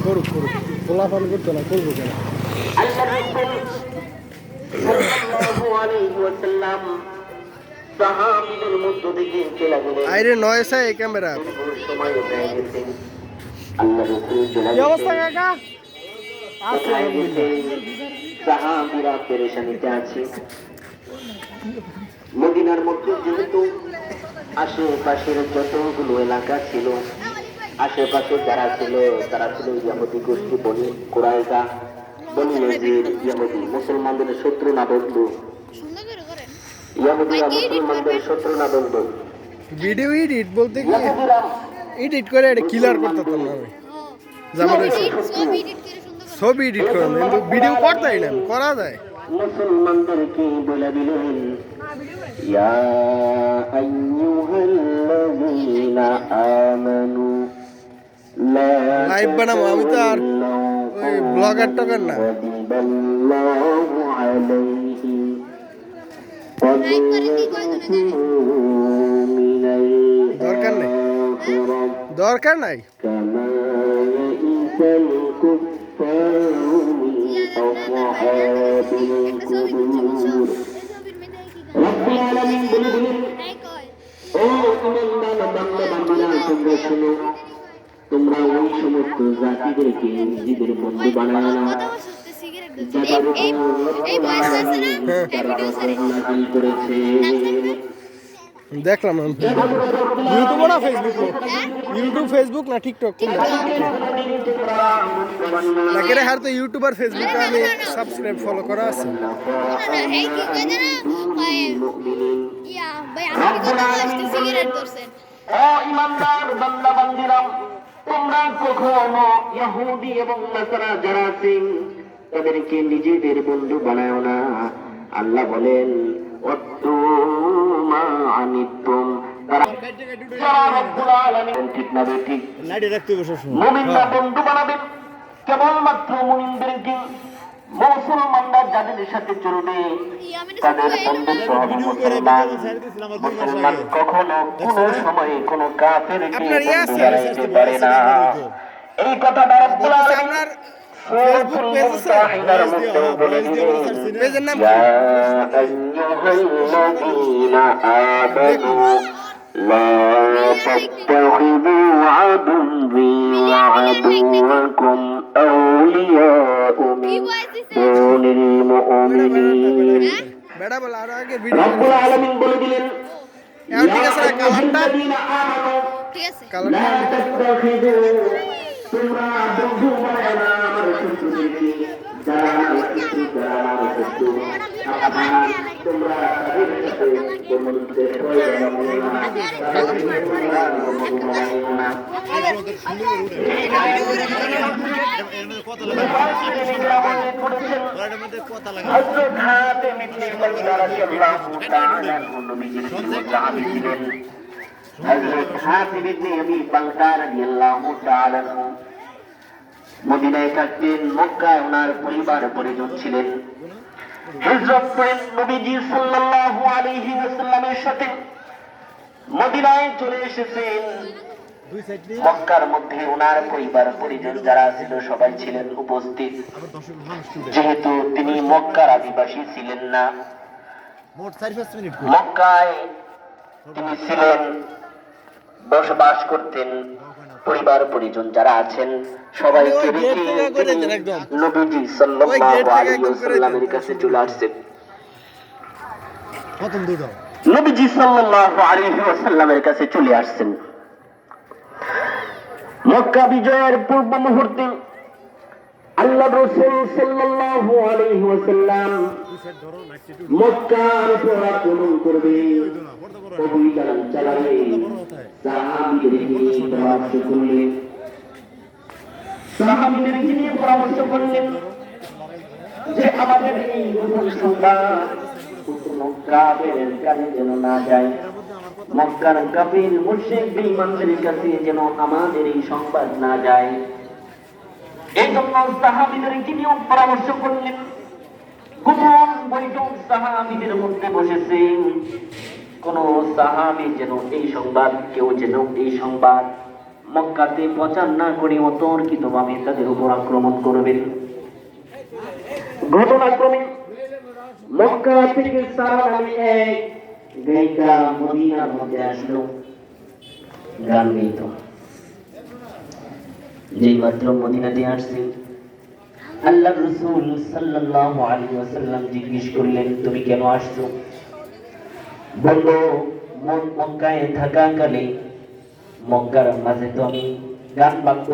করুক করুক ফলাফল করতো না করবো কেন আইরে নয়সা এই ক্যামেরা অবস্থা কাকা সাহাবীরা পেরেশানিতে আছে। মদিনার মধ্যে যেহেতু আশেপাশের যতগুলো এলাকা ছিল, আশেপাশে যারা ছিল তারা ছিল ইয়াহুদি গোষ্ঠী, বনি কুরাইজা, বনি নজির। ইয়াহুদি মুসলমানদের শত্রু না বন্ধু, ইয়াহুদিরা মুসলমানদের শত্রু না বন্ধু। ভিডিও এডিট বলতে কি এডিট করে এটা ক্লিয়ার করতে না আমি জামার ছবি এডিট করে কিন্তু ভিডিও করতেই না করা যায়। মুসলমানদেরকে বলে দিলেন, ইয়া আইয়ুহাল্লাযীনা আমানু লা লাইভ বানাবো আমি তো আর ওই ব্লগার টকার না। তাগদিবাল্লাহু আলাইহি দরকার নাই দরকার নাই কামা ইয়াইসাল কুফফারু মিন আসহাবিল কুবুর। রব্বুল আলামিন বলেন, ও ইমানদার বান্দা-বান্দীরা, তোমরা শোনো, তোমরা ওই সমস্ত জাতিদেরকে নিজেদের বন্ধু বানায় না যাদের করেছে। দেখলাম ইউটিউব না ফেসবুক, ইউটিউব ফেসবুক না টিকটক নাকি রে? হার তো ইউটিউব আর ফেসবুকে আমি সাবস্ক্রাইব ফলো করা আছে। ও ইমানদার বান্দা-বান্দীরা, তোমরা কখনো ইহুদি এবং নাসারা যারা আছেন তাদেরকে নিজেদের বন্ধু বানায় না। আল্লাহ বলেন, ওয়াত্তুমা আনিতুম, যারা রব্বুল আলামিন ঠিক না ঠিক মুমিনরা বন্ধু বানাবেন কেবলমাত্র মুমিনদেরকে। মুসলমানরা যাদের সাথে চলবে তাদের বন্ধুত্ব হবে মুসলমান। মুসলমান কখনো কোনো সময় কোনো কাফেরকে বন্ধু বানাইতে পারে না। এই কথাটা রব্বুল আলামিন ফেসবুক মুনতাহিনার মধ্যে বলে দিলেন, পেজের নাম ইয়া আইয়ুহাল্লাযীনা আমানু লা তাত্তাখিযু আদুওয়ি ওয়া আদুওয়াকুম আওলিয়াউ মিন দুনিল মুমিনিন। বেড়া বল আর আগে ভিডিও রব্বুল আলামিন বলে দিলেন, এখন ঠিক আছে কালারটা ঠিক আছে কালারটা তোমরা বন্ধু বানায় না আমার শত্রুদেরকে, যারা আমার শত্রু, যারা আমার শত্রু, তোমরা তাদের সাথে বন্ধুত্বের প্রয়োজন করো না, তাদেরকে তোমরা বন্ধু বানাইও না। হযরত হাতিম ইবনে মুগীরা রাদিয়াল্লাহু তাআলা নবীজির সাহাবী ছিলেন। হযরত হাতিম ইবনে আবি বালতা রাদিয়াল্লাহু তাআলা মদিনায় থাকতেন, মক্কায় ওনার পরিবার পরিজন ছিলেন। হিজরত করেন নবীজি সাল্লাল্লাহু আলাইহি ওয়াসাল্লামের সাথে মদিনায় চলে এসেছেন। মক্কার মধ্যে ওনার পরিবার পরিজন যারা ছিল সবাই ছিলেন উপস্থিত। যেহেতু তিনি মক্কার আদিবাসী ছিলেন না, মক্কায় তিনি ছিলেন, বসবাস করতেন। পরিবার পরিজন যারা আছেন সবাইকে রেখে নবীজি সাল্লাল্লাহু আলাইহি ওয়াসাল্লামের কাছে চলে আসছেন। নবীজি সাল্লাল্লাহু আলাইহি ওয়াসাল্লামের কাছে চলে আসছেন। মক্কা বিজয়ের পূর্ব মুহূর্তে আল্লাহ রাসূল সাল্লাল্লাহু আলাইহি ওয়াসাল্লাম মক্কার উপর আক্রমণ করবে, অভিযান চালাবে। সাহাবীদেরকে নিয়ে পরামর্শ করলেন, সাহাবীদেরকে নিয়ে পরামর্শ করলেন যে আমাদের এই গোপন সংবাদ মক্কার কাছে যেন না যায়, মক্কার কাফির মুশরিক বেঈমানদের কাছে যেন আমাদের এই সংবাদ না যায়। এই জন্য সাহাবীদেরকে নিয়েও পরামর্শ করলেন। গোপন বৈঠক সাহাবীদের মধ্যে বসেছে। কোন সাহাবী যেন এই সংবাদ, কেউ যেন এই সংবাদ মক্কাতে প্রচার না করে অতর্কিতভাবে তাদের উপর আক্রমণ করবেন। ঘটনাক্রমে মক্কা থেকে সারা নামে এক গায়িকা মদিনার মধ্যে আসলো, গান গাইত। যেই মাত্র মদিনাতে আসছে, আল্লাহর রাসূল সাল্লাল্লাহু আলাইহি ওয়াসাল্লাম জিজ্ঞেস করলেন, তুমি কেন আসছো? বলল, মক্কায় থাকাকালে মক্কার মাঝে তো আমি গান বাদ্য